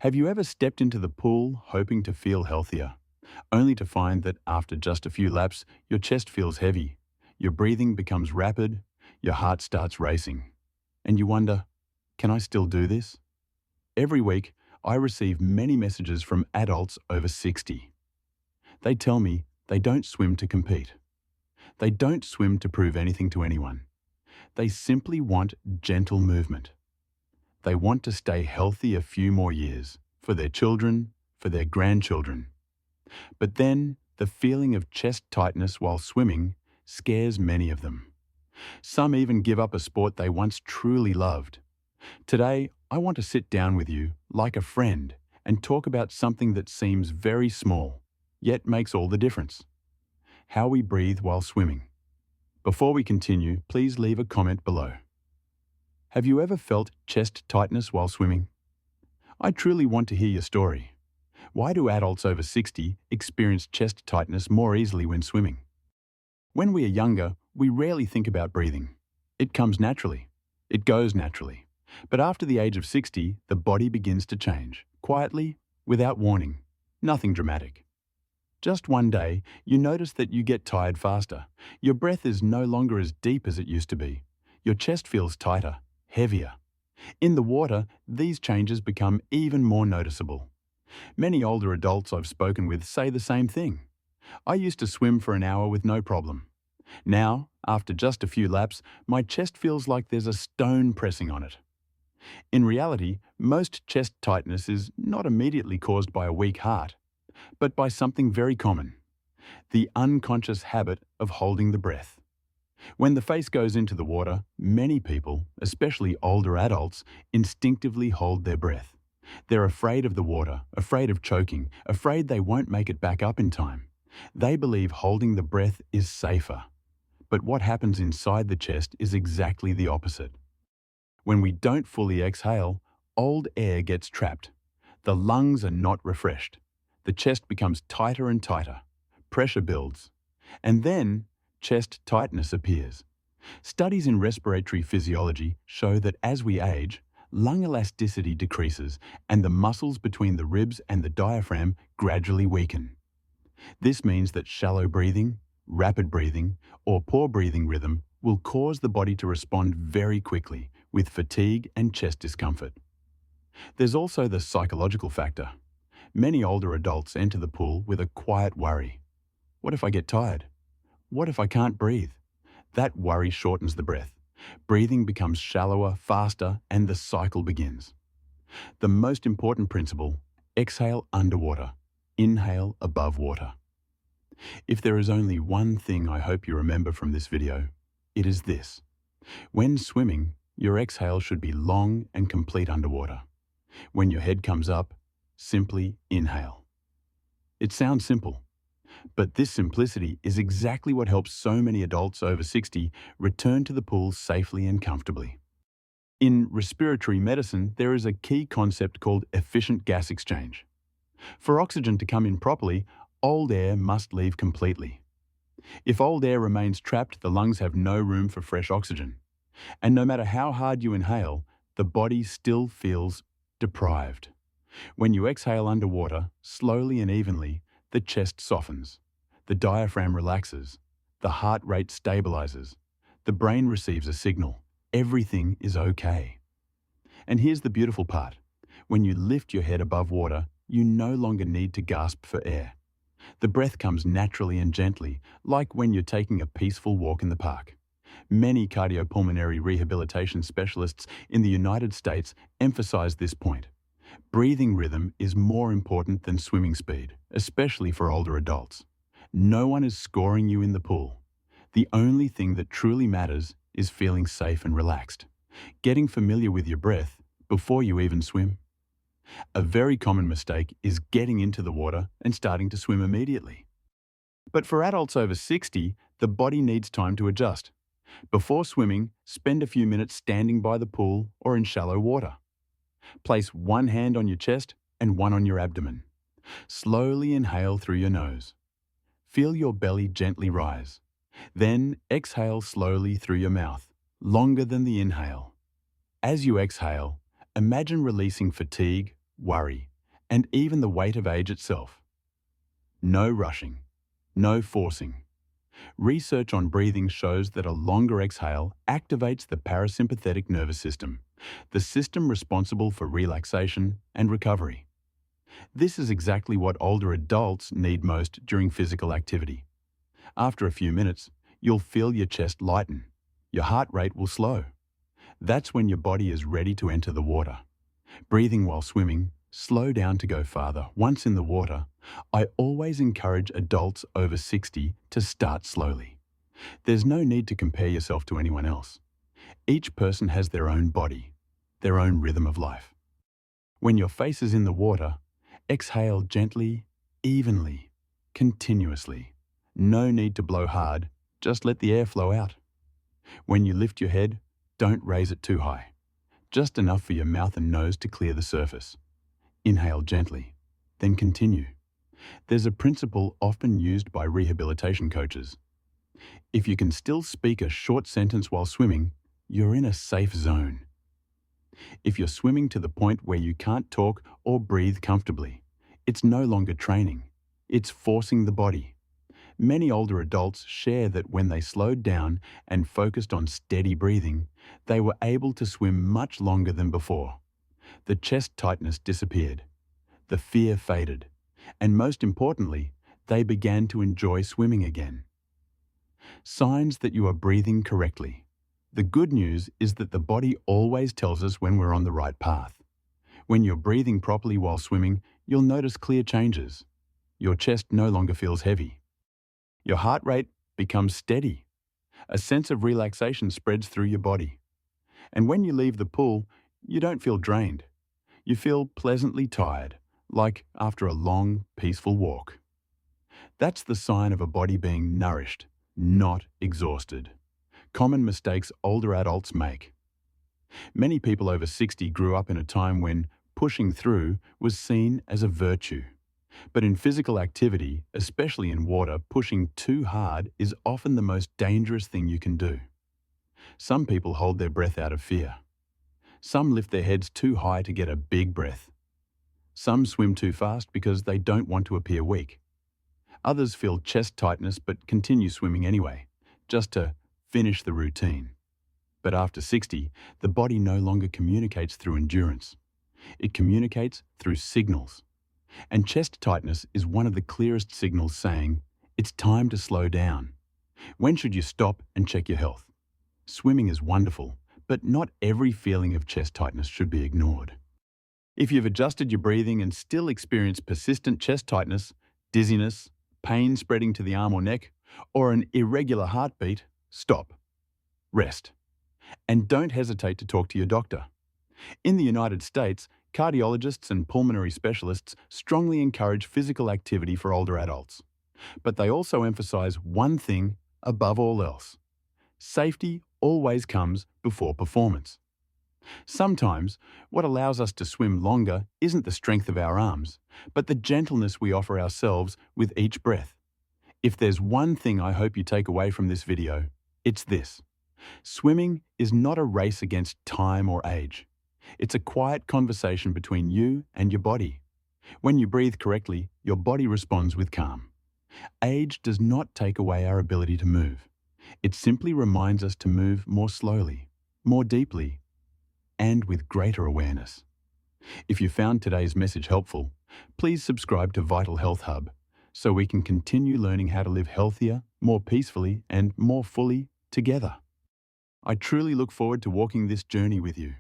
Have you ever stepped into the pool hoping to feel healthier, only to find that after just a few laps, your chest feels heavy, your breathing becomes rapid, your heart starts racing, and you wonder, can I still do this? Every week, I receive many messages from adults over 60. They tell me they don't swim to compete. They don't swim to prove anything to anyone. They simply want gentle movement. They want to stay healthy a few more years, for their children, for their grandchildren. But then, the feeling of chest tightness while swimming scares many of them. Some even give up a sport they once truly loved. Today, I want to sit down with you, like a friend, and talk about something that seems very small, yet makes all the difference. How we breathe while swimming. Before we continue, please leave a comment below. Have you ever felt chest tightness while swimming? I truly want to hear your story. Why do adults over 60 experience chest tightness more easily when swimming? When we are younger, we rarely think about breathing. It comes naturally. It goes naturally. But after the age of 60, the body begins to change, quietly, without warning. Nothing dramatic. Just one day, you notice that you get tired faster. Your breath is no longer as deep as it used to be. Your chest feels tighter, heavier. In the water, these changes become even more noticeable. Many older adults I've spoken with say the same thing. I used to swim for an hour with no problem. Now, after just a few laps, my chest feels like there's a stone pressing on it. In reality, most chest tightness is not immediately caused by a weak heart, but by something very common: the unconscious habit of holding the breath. When the face goes into the water, many people, especially older adults, instinctively hold their breath. They're afraid of the water, afraid of choking, afraid they won't make it back up in time. They believe holding the breath is safer. But what happens inside the chest is exactly the opposite. When we don't fully exhale, old air gets trapped. The lungs are not refreshed. The chest becomes tighter and tighter. Pressure builds. And then, chest tightness appears. Studies in respiratory physiology show that as we age, lung elasticity decreases and the muscles between the ribs and the diaphragm gradually weaken. This means that shallow breathing, rapid breathing, or poor breathing rhythm will cause the body to respond very quickly with fatigue and chest discomfort. There's also the psychological factor. Many older adults enter the pool with a quiet worry. What if I get tired? What if I can't breathe? That worry shortens the breath. Breathing becomes shallower, faster, and the cycle begins. The most important principle: exhale underwater, inhale above water. If there is only one thing I hope you remember from this video, it is this: when swimming, your exhale should be long and complete underwater. When your head comes up, simply inhale. It sounds simple, but this simplicity is exactly what helps so many adults over 60 return to the pool safely and comfortably. In respiratory medicine, there is a key concept called efficient gas exchange. For oxygen to come in properly, old air must leave completely. If old air remains trapped, the lungs have no room for fresh oxygen. And no matter how hard you inhale, the body still feels deprived. When you exhale underwater, slowly and evenly, the chest softens, the diaphragm relaxes, the heart rate stabilizes, the brain receives a signal: everything is okay. And here's the beautiful part: when you lift your head above water, you no longer need to gasp for air. The breath comes naturally and gently, like when you're taking a peaceful walk in the park. Many cardiopulmonary rehabilitation specialists in the United States emphasize this point. Breathing rhythm is more important than swimming speed, especially for older adults. No one is scoring you in the pool. The only thing that truly matters is feeling safe and relaxed, getting familiar with your breath before you even swim. A very common mistake is getting into the water and starting to swim immediately. But for adults over 60, the body needs time to adjust. Before swimming, spend a few minutes standing by the pool or in shallow water. Place one hand on your chest and one on your abdomen. Slowly inhale through your nose. Feel your belly gently rise. Then exhale slowly through your mouth, longer than the inhale. As you exhale, imagine releasing fatigue, worry, and even the weight of age itself. No rushing, no forcing. Research on breathing shows that a longer exhale activates the parasympathetic nervous system, the system responsible for relaxation and recovery. This is exactly what older adults need most during physical activity. After a few minutes, you'll feel your chest lighten. Your heart rate will slow. That's when your body is ready to enter the water. Breathing while swimming, slow down to go farther. Once in the water, I always encourage adults over 60 to start slowly. There's no need to compare yourself to anyone else. Each person has their own body, their own rhythm of life. When your face is in the water, exhale gently, evenly, continuously. No need to blow hard, just let the air flow out. When you lift your head, don't raise it too high. Just enough for your mouth and nose to clear the surface. Inhale gently, then continue. There's a principle often used by rehabilitation coaches. If you can still speak a short sentence while swimming, you're in a safe zone. If you're swimming to the point where you can't talk or breathe comfortably, it's no longer training. It's forcing the body. Many older adults share that when they slowed down and focused on steady breathing, they were able to swim much longer than before. The chest tightness disappeared. The fear faded. And most importantly, they began to enjoy swimming again. Signs that you are breathing correctly. The good news is that the body always tells us when we're on the right path. When you're breathing properly while swimming, you'll notice clear changes. Your chest no longer feels heavy. Your heart rate becomes steady. A sense of relaxation spreads through your body. And when you leave the pool, you don't feel drained. You feel pleasantly tired, like after a long, peaceful walk. That's the sign of a body being nourished, not exhausted. Common mistakes older adults make. Many people over 60 grew up in a time when pushing through was seen as a virtue. But in physical activity, especially in water, pushing too hard is often the most dangerous thing you can do. Some people hold their breath out of fear. Some lift their heads too high to get a big breath. Some swim too fast because they don't want to appear weak. Others feel chest tightness but continue swimming anyway, just to finish the routine. But after 60, the body no longer communicates through endurance. It communicates through signals. And chest tightness is one of the clearest signals saying, it's time to slow down. When should you stop and check your health? Swimming is wonderful, but not every feeling of chest tightness should be ignored. If you've adjusted your breathing and still experience persistent chest tightness, dizziness, pain spreading to the arm or neck, or an irregular heartbeat, stop. Rest. And don't hesitate to talk to your doctor. In the United States, cardiologists and pulmonary specialists strongly encourage physical activity for older adults. But they also emphasize one thing above all else. Safety always comes before performance. Sometimes, what allows us to swim longer isn't the strength of our arms, but the gentleness we offer ourselves with each breath. If there's one thing I hope you take away from this video, it's this. Swimming is not a race against time or age. It's a quiet conversation between you and your body. When you breathe correctly, your body responds with calm. Age does not take away our ability to move. It simply reminds us to move more slowly, more deeply, and with greater awareness. If you found today's message helpful, please subscribe to Vital Health Hub so we can continue learning how to live healthier, more peacefully, and more fully together. I truly look forward to walking this journey with you.